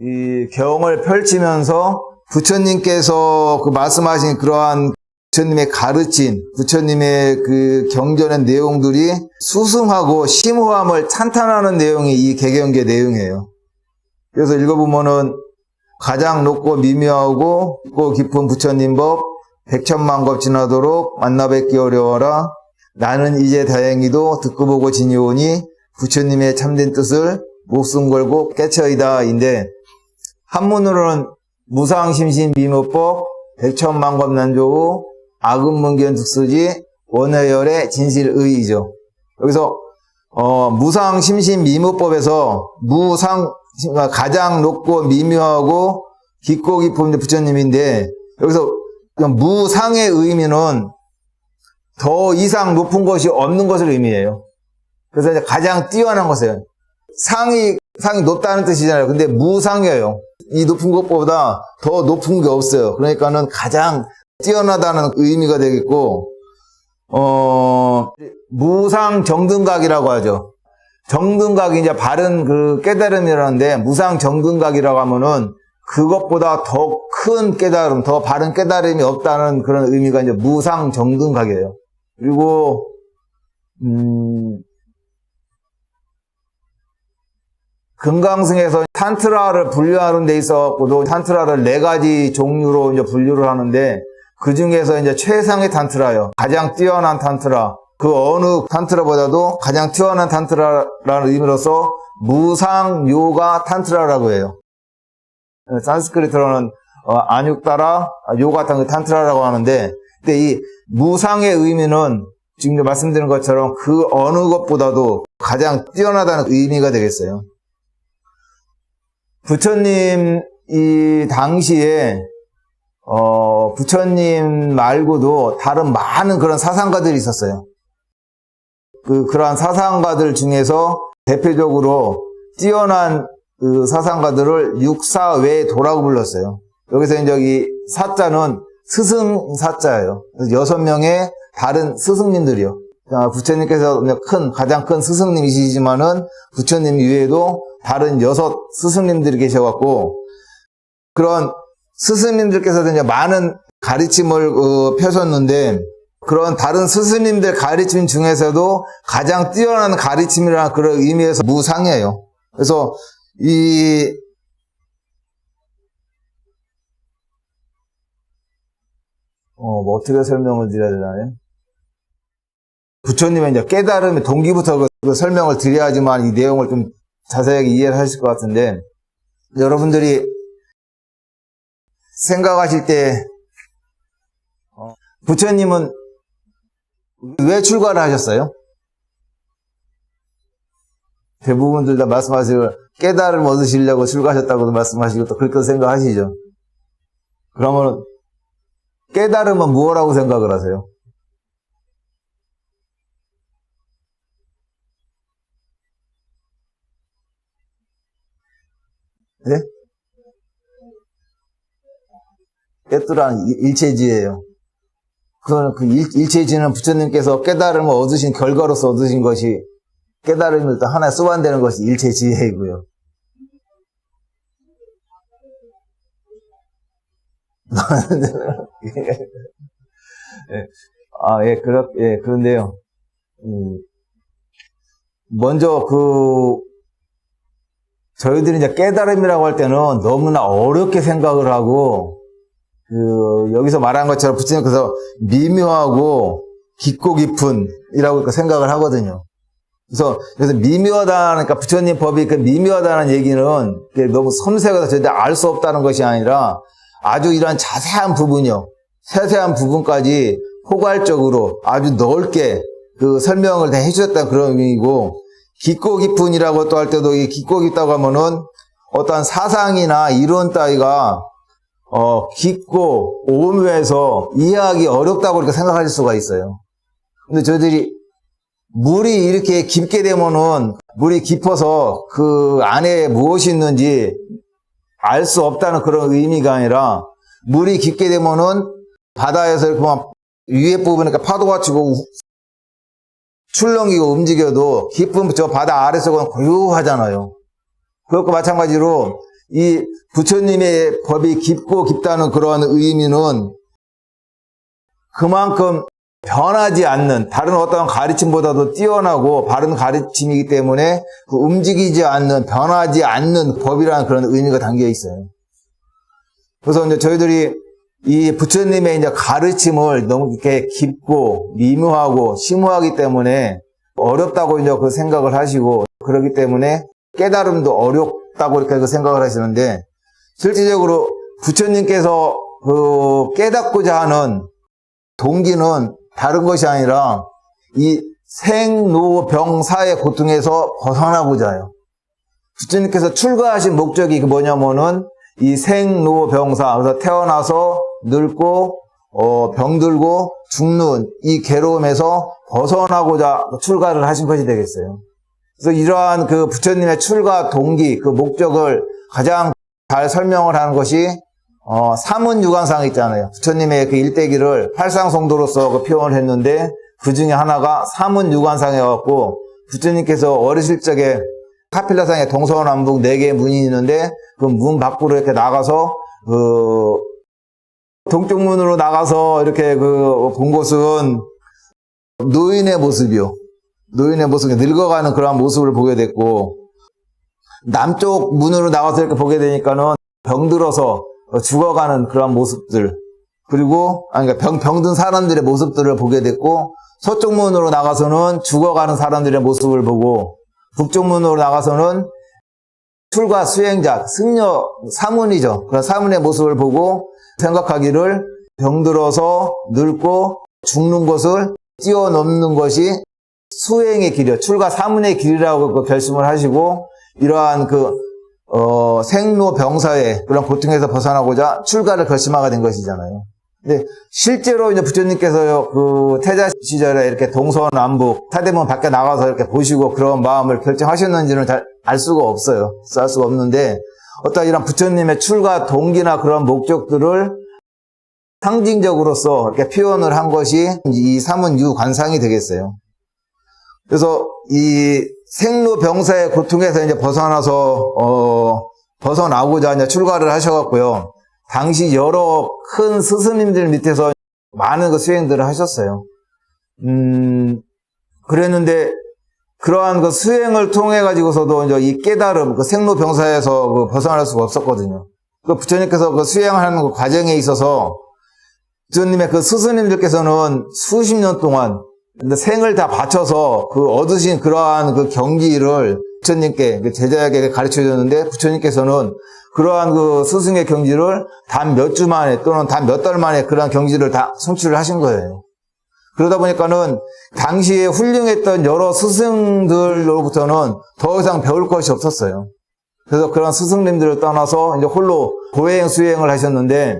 이 경을 펼치면서 부처님께서 그 말씀하신 그러한 부처님의 가르침, 부처님의 그 경전의 내용들이 수승하고 심오함을 찬탄하는 내용이 이 개경계 내용이에요. 그래서 읽어보면은 가장 높고 미묘하고 깊고 깊은 부처님 법 백천만 겁 지나도록 만나뵙기 어려워라. 나는 이제 다행히도 듣고 보고 지니오니 부처님의 참된 뜻을 목숨 걸고 깨쳐이다 인데, 한문으로는 무상심신 미묘법 백천만 겁 난조우 아금문견 득수지 원어열의 진실의이죠. 여기서 무상심신 미묘법에서 가장 높고 미묘하고 깊고 깊은 부처님인데, 여기서 무상의 의미는 더 이상 높은 것이 없는 것을 의미해요. 그래서 이제 가장 뛰어난 것이에요. 상이 높다는 뜻이잖아요. 근데 무상이에요. 이 높은 것보다 더 높은 게 없어요. 그러니까는 가장 뛰어나다는 의미가 되겠고, 무상 정등각이라고 하죠. 정등각이 이제 바른 그 깨달음이라는데, 무상 정등각이라고 하면은 그것보다 더 큰 깨달음, 더 바른 깨달음이 없다는 그런 의미가 이제 무상 정등각이에요. 그리고 금강승에서 탄트라를 분류하는 데 있어서도 탄트라를 4가지 종류로 이제 분류를 하는데, 그 중에서 이제 최상의 탄트라요. 가장 뛰어난 탄트라. 그 어느 탄트라보다도 가장 뛰어난 탄트라라는 의미로서 무상 요가 탄트라라고 해요. 산스크리트로는 아뉴따라 요가 탄트라라고 하는데, 근데 이 무상의 의미는 지금 말씀드린 것처럼 그 어느 것보다도 가장 뛰어나다는 의미가 되겠어요. 부처님 이 당시에 부처님 말고도 다른 많은 그런 사상가들이 있었어요. 그러한 사상가들 중에서 대표적으로 뛰어난 그 사상가들을 육사외도라고 불렀어요. 여기서 이제 이 사자는 스승 사자예요. 6명의 다른 스승님들이요. 부처님께서 가장 큰 스승님이시지만은 부처님 이외에도 다른 6 스승님들이 계셔갖고, 그런 스승님들께서도 이제 많은 가르침을 펴셨는데, 그런 다른 스승님들 가르침 중에서도 가장 뛰어난 가르침이라는 그런 의미에서 무상이에요. 그래서 뭐 어떻게 설명을 드려야 되나요? 부처님의 이제 깨달음의 동기부터 그 설명을 드려야지만 이 내용을 좀 자세하게 이해를 하실 것 같은데, 여러분들이 생각하실 때 부처님은 왜 출가를 하셨어요? 대부분들 다 말씀하시고 깨달음 얻으시려고 출가하셨다고도 말씀하시고 또 그렇게 생각하시죠. 그러면 깨달음은 무엇이라고 생각을 하세요? 네? 깨뜨란 일체지예요. 그 일체지는 부처님께서 깨달음을 얻으신 결과로서 얻으신 것이, 깨달음을 또 하나에 수반되는 것이 일체지혜이고요. 그런데요. 먼저 저희들이 이제 깨달음이라고 할 때는 너무나 어렵게 생각을 하고, 여기서 말한 것처럼 부처님께서 미묘하고 깊고 깊은이라고 생각을 하거든요. 그래서 미묘하다, 그러니까 부처님 법이 그 미묘하다는 얘기는 너무 섬세해서 절대 알 수 없다는 것이 아니라, 아주 이러한 자세한 부분이요, 세세한 부분까지 포괄적으로 아주 넓게 그 설명을 다 해주셨다는 그런 의미이고, 깊고 깊은이라고 또 할 때도 이 깊고 깊다고 하면은 어떠한 사상이나 이론 따위가 깊고 오묘해서 이해하기 어렵다고 이렇게 생각하실 수가 있어요. 근데 저희들이 물이 이렇게 깊게 되면은, 물이 깊어서 그 안에 무엇이 있는지 알 수 없다는 그런 의미가 아니라, 물이 깊게 되면은 바다에서 이렇게 막 위에 부분이니까 파도가 치고 출렁이고 움직여도 깊은 저 바다 아래쪽은 고요하잖아요. 그것과 마찬가지로 이 부처님의 법이 깊고 깊다는 그런 의미는 그만큼 변하지 않는, 다른 어떤 가르침보다도 뛰어나고 바른 가르침이기 때문에 그 움직이지 않는, 변하지 않는 법이라는 그런 의미가 담겨 있어요. 그래서 이제 저희들이 이 부처님의 이제 가르침을 너무 이렇게 깊고 미묘하고 심오하기 때문에 어렵다고 이제 그 생각을 하시고, 그렇기 때문에 깨달음도 어렵다고 이렇게 그 생각을 하시는데, 실질적으로 부처님께서 그 깨닫고자 하는 동기는 다른 것이 아니라 이 생로병사의 고통에서 벗어나고자 해요. 부처님께서 출가하신 목적이 뭐냐면은 이 생로병사, 그래서 태어나서 늙고 병들고 죽는 이 괴로움에서 벗어나고자 출가를 하신 것이 되겠어요. 그래서 이러한 그 부처님의 출가 동기, 그 목적을 가장 잘 설명을 하는 것이 사문유관상 있잖아요. 부처님의 그 일대기를 팔상성도로서 그 표현을 했는데, 그 중에 하나가 사문유관상이어갖고, 부처님께서 어리실 적에 카필라상에 동서남북 4개의 문이 있는데, 그 문 밖으로 이렇게 나가서 동쪽 문으로 나가서 이렇게 본 곳은 노인의 모습이요. 노인의 모습이 늙어가는 그런 모습을 보게 됐고, 남쪽 문으로 나가서 이렇게 보게 되니까는 병들어서 죽어가는 그런 모습들, 그리고 그러니까 병든 사람들의 모습들을 보게 됐고, 서쪽 문으로 나가서는 죽어가는 사람들의 모습을 보고, 북쪽 문으로 나가서는 출가 수행자, 승려 사문이죠. 그런 사문의 모습을 보고 생각하기를, 병들어서 늙고 죽는 것을 뛰어넘는 것이 수행의 길이요, 출가 사문의 길이라고 결심을 하시고, 이러한 생로병사의 그런 고통에서 벗어나고자 출가를 결심하게 된 것이잖아요. 근데 실제로 이제 부처님께서 그 태자 시절에 이렇게 동서남북 사대문 밖에 나가서 이렇게 보시고 그런 마음을 결정하셨는지는 잘 알 수가 없어요. 알 수가 없는데, 어떤 이런 부처님의 출가 동기나 그런 목적들을 상징적으로서 이렇게 표현을 한 것이 이 사문유관상이 되겠어요. 그래서 이 생로병사의 고통에서 이제 벗어나고자 이제 출가를 하셔갖고요. 당시 여러 큰 스승님들 밑에서 많은 그 수행들을 하셨어요. 그랬는데, 그러한 그 수행을 통해 가지고서도 이제 이 깨달음, 그 생로병사에서 벗어날 수가 없었거든요. 그 부처님께서 그 수행하는 그 과정에 있어서 부처님의 그 스승님들께서는 수십 년 동안 생을 다 바쳐서 그 얻으신 그러한 그 경지를 부처님께, 그 제자에게 가르쳐 줬는데, 부처님께서는 그러한 그 스승의 경지를 단 몇 주 만에 또는 단 몇 달 만에 그러한 경지를 다 성취를 하신 거예요. 그러다 보니까는 당시에 훌륭했던 여러 스승들로부터는 더 이상 배울 것이 없었어요. 그래서 그런 스승님들을 떠나서 이제 홀로 고행 수행을 하셨는데,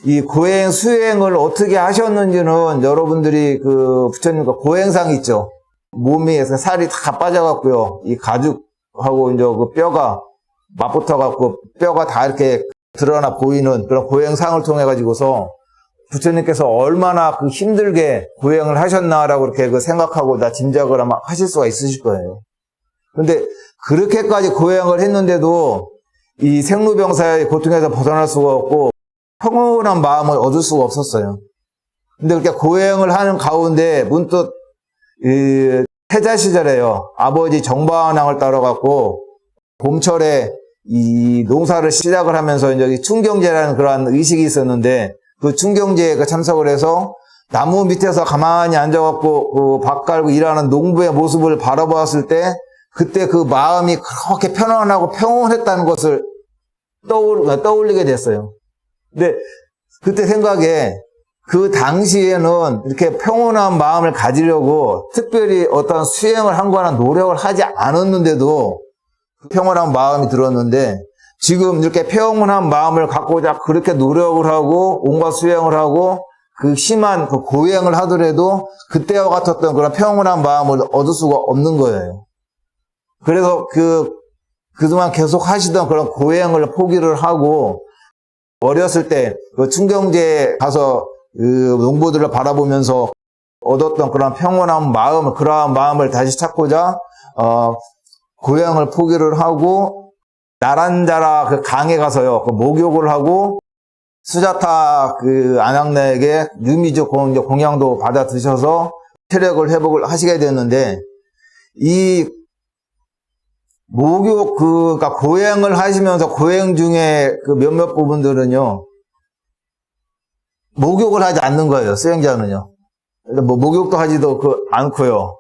이 고행 수행을 어떻게 하셨는지는 여러분들이 그 부처님과 고행상 있죠. 몸에 살이 다 빠져갖고요. 이 가죽하고 이제 그 뼈가 맞붙어갖고 뼈가 다 이렇게 드러나 보이는 그런 고행상을 통해 가지고서 부처님께서 얼마나 그 힘들게 고행을 하셨나라고 이렇게 그 생각하고 다 짐작을 아마 하실 수가 있으실 거예요. 그런데 그렇게까지 고행을 했는데도 이 생로병사의 고통에서 벗어날 수가 없고 평온한 마음을 얻을 수가 없었어요. 근데 그렇게 고행을 하는 가운데 문득 이 태자 시절에요, 아버지 정반왕을 따라갖고 봄철에 이 농사를 시작을 하면서 이제 춘경제라는 그러한 의식이 있었는데, 그 춘경제에 참석을 해서 나무 밑에서 가만히 앉아갖고 밭 갈고 일하는 농부의 모습을 바라보았을 때, 그때 그 마음이 그렇게 편안하고 평온했다는 것을 떠올리게 됐어요. 근데 그때 생각에, 그 당시에는 이렇게 평온한 마음을 가지려고 특별히 어떤 수행을 한 거나 노력을 하지 않았는데도 평온한 마음이 들었는데, 지금 이렇게 평온한 마음을 갖고자 그렇게 노력을 하고 온갖 수행을 하고 그 심한 그 고행을 하더라도 그때와 같았던 그런 평온한 마음을 얻을 수가 없는 거예요. 그래서 그동안 계속 하시던 그런 고행을 포기를 하고, 어렸을 때 그 춘경제에 가서 그 농부들을 바라보면서 얻었던 그런 평온한 마음, 그러한 마음을 다시 찾고자 고향을 포기를 하고 나란자라 그 강에 가서요, 그 목욕을 하고, 수자타 그 안악내에게 유미주 공양도 받아 드셔서 체력을 회복을 하시게 되었는데, 이 목욕, 그러니까 고행을 하시면서 고행 중에 그 몇몇 부분들은요, 목욕을 하지 않는 거예요, 수행자는요. 뭐 목욕도 하지도 않고요.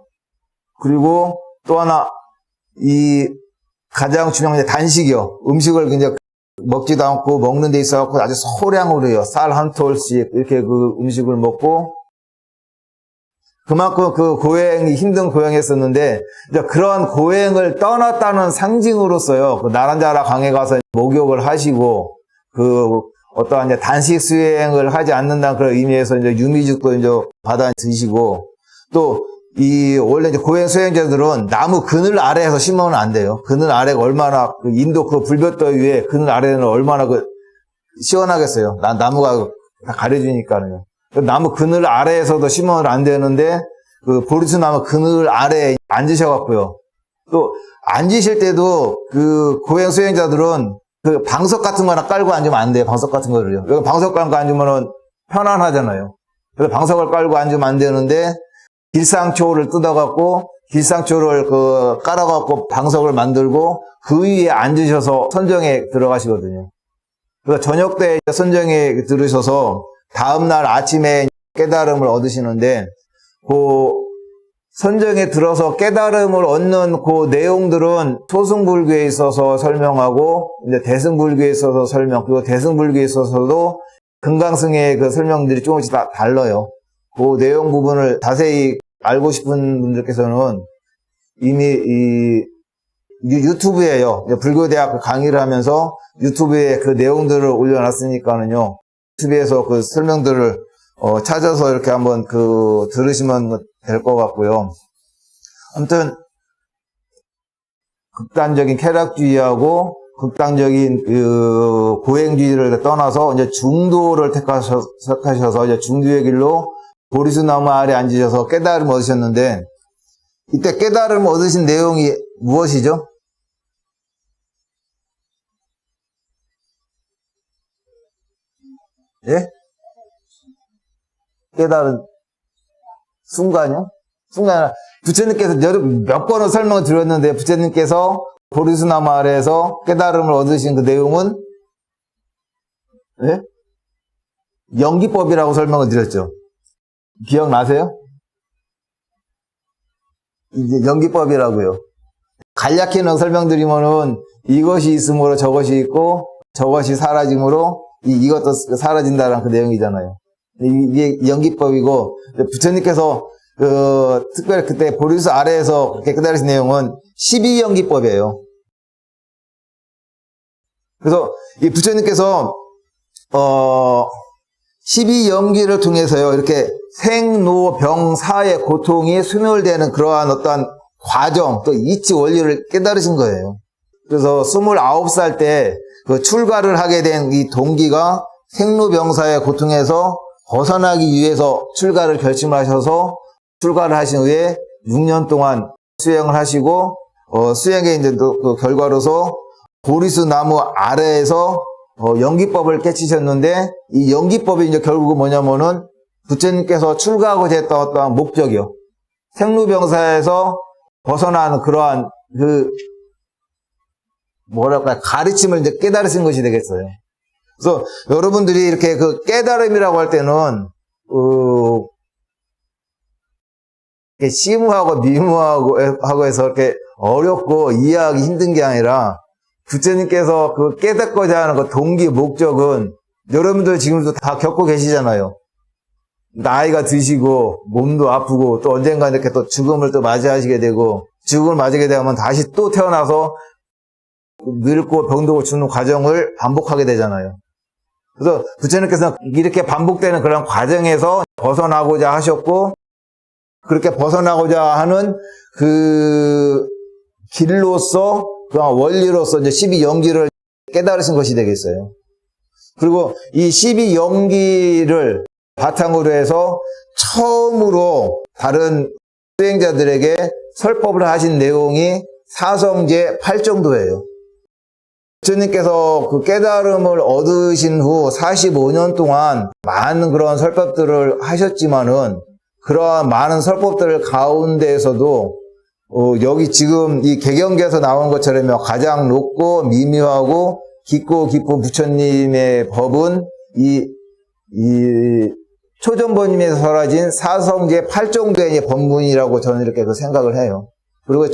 그리고 또 하나, 이 가장 중요한 게 단식이요. 음식을 굉장히 먹지도 않고 먹는 데 있어갖고 아주 소량으로요. 쌀 한 톨씩 이렇게 그 음식을 먹고, 그만큼 그 고행이 힘든 고행했었는데, 이제 그런 고행을 떠났다는 상징으로서요. 그 나란자라 강에 가서 목욕을 하시고, 그 어떠한 이제 단식 수행을 하지 않는다는 그런 의미에서 이제 유미죽도 이제 받아 드시고, 또 이 원래 이제 고행 수행자들은 나무 그늘 아래에서 심으면 안 돼요. 그늘 아래가 얼마나 그 인도 그 불볕더위 위에 그늘 아래는 얼마나 그 시원하겠어요. 나무가 다 가려주니까는요. 나무 그늘 아래에서도 심으면 안 되는데, 그 보리수 나무 그늘 아래에 앉으셔갖고요. 또 앉으실 때도 그 고행 수행자들은 그 방석 같은 거나 깔고 앉으면 안 돼요. 방석 같은 거를요. 여기 방석 깔고 앉으면은 편안하잖아요. 그래서 방석을 깔고 앉으면 안 되는데, 길상초를 뜯어갖고 길상초를 그 깔아갖고 방석을 만들고 그 위에 앉으셔서 선정에 들어가시거든요. 그래서 저녁 때 선정에 들으셔서 다음날 아침에 깨달음을 얻으시는데, 그 선정에 들어서 깨달음을 얻는 그 내용들은 소승불교에 있어서 설명하고, 이제 대승불교에 있어서 설명, 그리고 대승불교에 있어서도 금강승의 그 설명들이 조금씩 다 달라요. 그 내용 부분을 자세히 알고 싶은 분들께서는 이미 이 유튜브에요. 불교대학 강의를 하면서 유튜브에 그 내용들을 올려놨으니까는요. 유튜브에서 그 설명들을 찾아서 이렇게 한번 그 들으시면 될 것 같고요. 아무튼 극단적인 쾌락주의하고 극단적인 그 고행주의를 떠나서 이제 중도를 택하셔서 이제 중도의 길로 보리수 나무 아래 앉으셔서 깨달음을 얻으셨는데, 이때 깨달음을 얻으신 내용이 무엇이죠? 예? 깨달은 순간이요? 순간 아니라 부처님께서 몇 번을 설명을 드렸는데, 부처님께서 보리수 나무 아래에서 깨달음을 얻으신 그 내용은 예? 연기법이라고 설명을 드렸죠. 기억나세요? 이제 연기법이라고요. 간략히는 설명드리면은 이것이 있으므로 저것이 있고 저것이 사라짐으로 이것도 사라진다라는 그 내용이잖아요. 이게 연기법이고, 부처님께서 특별히 그때 보리수 아래에서 그렇게 깨달으신 내용은 12연기법이에요. 그래서 이 부처님께서 12연기를 통해서요, 이렇게 생로병사의 고통이 소멸되는 그러한 어떠한 과정, 또 이치 원리를 깨달으신 거예요. 그래서 29살 때 그 출가를 하게 된 이 동기가 생로병사의 고통에서 벗어나기 위해서 출가를 결심하셔서 출가를 하신 후에 6년 동안 수행을 하시고, 수행의 이제 그 결과로서 보리수 나무 아래에서 연기법을 깨치셨는데, 이 연기법이 이제 결국은 뭐냐면은 부처님께서 출가하고자 했던 어떠한 목적이요. 생로병사에서 벗어나는 그러한 가르침을 이제 깨달으신 것이 되겠어요. 그래서 여러분들이 이렇게 그 깨달음이라고 할 때는, 심오하고 미무하고 해서 이렇게 어렵고 이해하기 힘든 게 아니라, 부처님께서 그 깨닫고자 하는 그 동기, 목적은 여러분들 지금도 다 겪고 계시잖아요. 나이가 드시고, 몸도 아프고, 또 언젠가 이렇게 또 죽음을 또 맞이하시게 되고, 죽음을 맞이하게 되면 다시 또 태어나서 늙고 병들고 죽는 과정을 반복하게 되잖아요. 그래서 부처님께서는 이렇게 반복되는 그런 과정에서 벗어나고자 하셨고, 그렇게 벗어나고자 하는 그 길로서, 그 원리로서 이제 12연기를 깨달으신 것이 되겠어요. 그리고 이 12연기를 바탕으로 해서 처음으로 다른 수행자들에게 설법을 하신 내용이 사성제 8정도예요. 부처님께서 그 깨달음을 얻으신 후 45년 동안 많은 그런 설법들을 하셨지만은 그러한 많은 설법들 가운데에서도 여기 지금 이 개경계에서 나온 것처럼 가장 높고 미묘하고 깊고 깊은 부처님의 법은 이 초전법님에서 설하진 사성제 8정도의 법문이라고 저는 이렇게 그 생각을 해요. 그리고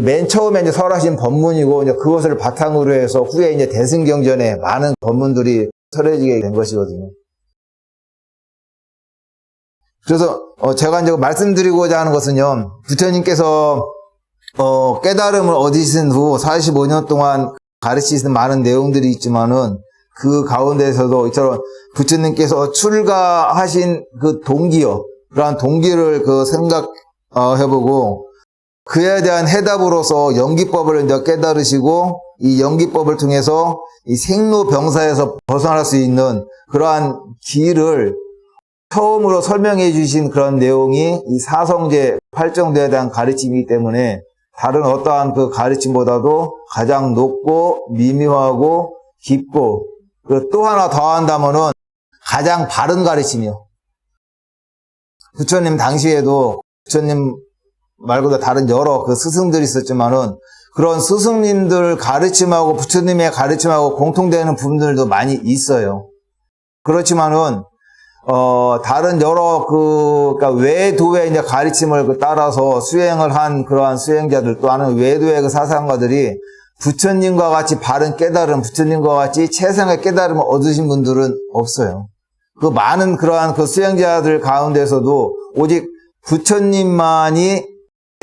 맨 처음에 이제 설하신 법문이고, 이제 그것을 바탕으로 해서 후에 이제 대승경전에 많은 법문들이 설해지게 된 것이거든요. 그래서, 제가 이제 말씀드리고자 하는 것은요, 부처님께서, 깨달음을 얻으신 후 45년 동안 가르치시는 많은 내용들이 있지만은, 그 가운데서도 이처럼 부처님께서 출가하신 그 동기요, 그러한 동기를 생각해보고, 그에 대한 해답으로서 연기법을 이제 깨달으시고, 이 연기법을 통해서 이 생로병사에서 벗어날 수 있는 그러한 길을 처음으로 설명해 주신 그런 내용이 이 사성제 8정도에 대한 가르침이기 때문에 다른 어떠한 그 가르침보다도 가장 높고 미묘하고 깊고, 또 하나 더 한다면은 가장 바른 가르침이요. 부처님 당시에도 부처님 말고도 다른 여러 그 스승들이 있었지만은 그런 스승님들 가르침하고 부처님의 가르침하고 공통되는 부분들도 많이 있어요. 그렇지만은 다른 여러 그러니까 외도의 이제 가르침을 따라서 수행을 한 그러한 수행자들 또는 외도의 그 사상가들이 부처님과 같이 바른 깨달음, 부처님과 같이 최상의 깨달음을 얻으신 분들은 없어요. 그 많은 그러한 그 수행자들 가운데서도 오직 부처님만이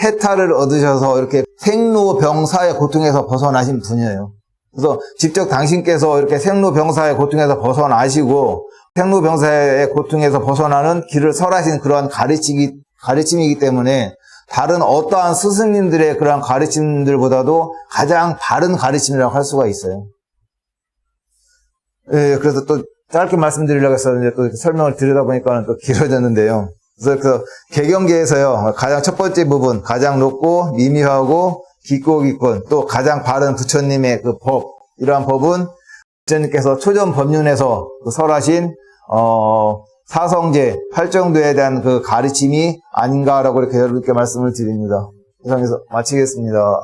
해탈을 얻으셔서 이렇게 생로병사의 고통에서 벗어나신 분이에요. 그래서 직접 당신께서 이렇게 생로병사의 고통에서 벗어나시고 생로병사의 고통에서 벗어나는 길을 설하신 그러한 가르침이기 때문에 다른 어떠한 스승님들의 그러한 가르침들보다도 가장 바른 가르침이라고 할 수가 있어요. 예, 그래서 또 짧게 말씀드리려고 했었는데 또 설명을 드리다 보니까 또 길어졌는데요. 그래서 개경계에서요, 가장 첫 번째 부분, 가장 높고 미미하고 깊고 깊은 또 가장 바른 부처님의 그 법, 이러한 법은 부처님께서 초전 법륜에서 설하신 사성제 8정도에 대한 그 가르침이 아닌가라고 이렇게 말씀을 드립니다. 이상해서 마치겠습니다.